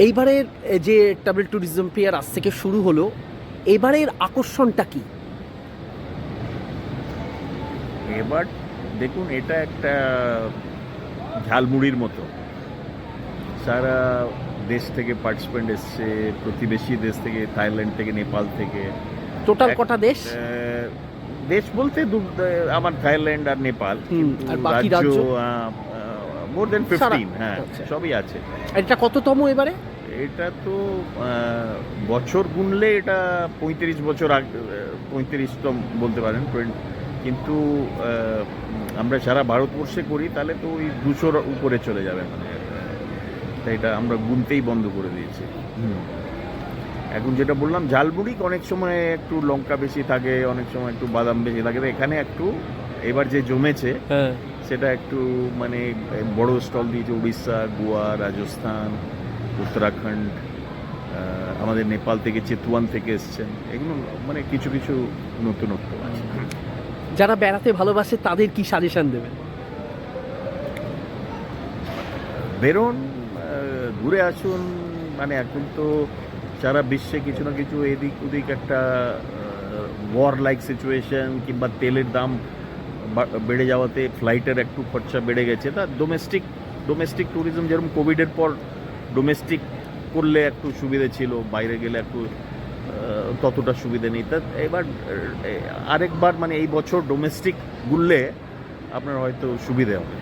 এইবারের যে travel tourism fair আজ থেকে শুরু হলো, এবারের আকর্ষণটা কি? এবার দেখুন, এটা একটা ঝালমুড়ির মতো। সারা দেশ থেকে পার্টিসিপেন্ট এসছে, প্রতিবেশী দেশ থেকে, থাইল্যান্ড থেকে, নেপাল থেকে। টোটাল কটা দেশ? দেশ বলতে আমার থাইল্যান্ড আর নেপাল, কিন্তু আর বাকি রাজ্য? মোর দেন 15। হ্যাঁ, আচ্ছা। সবই আছে। আর এটা কততম এবারে? এটা তো বছর গুনলে এটা 35 বছর আগে, 35তম বলতে পারেন। কিন্তু আমরা সারা ভারতবর্ষে করি, তাহলে তো ওই 200-র উপরে চলে যাবে। মানে তাই এটা আমরা গুনতেই বন্ধ করে দিয়েছি। এখন যেটা বললাম, ঝালমুড়ি অনেক সময় একটু লঙ্কা বেশি থাকে, অনেক সময় একটু বাদাম বেশি থাকে। এখানে একটু এবার যে জমেছে সেটা একটু মানে বড় স্টল দিয়েছে উড়িষ্যা, গোয়া, রাজস্থান, উত্তরাখণ্ড, আমাদের নেপাল থেকে চেতুয়ান থেকে এসছেন। এগুলো মানে কিছু কিছু নতুনত্ব আছে। যারা বেড়াতে ভালোবাসে তাদের কি সাজেশন দেবেন? বেরোন, ঘুরে আসুন। মানে এখন তো সারা বিশ্বে কিছু না কিছু এদিক ওদিক একটা ওয়ার লাইক সিচুয়েশন, কিংবা তেলের দাম বেড়ে যাওয়াতে ফ্লাইটের একটু খরচা বেড়ে গেছে। তা ডোমেস্টিক ট্যুরিজম, যেরকম কোভিডের পর ডোমেস্টিক করলে একটু সুবিধে ছিল, বাইরে গেলে একটু ততটা সুবিধে নেই। তা এবার আরেকবার মানে এই বছর ডোমেস্টিক ঘুরলে আপনার হয়তো সুবিধে হবে।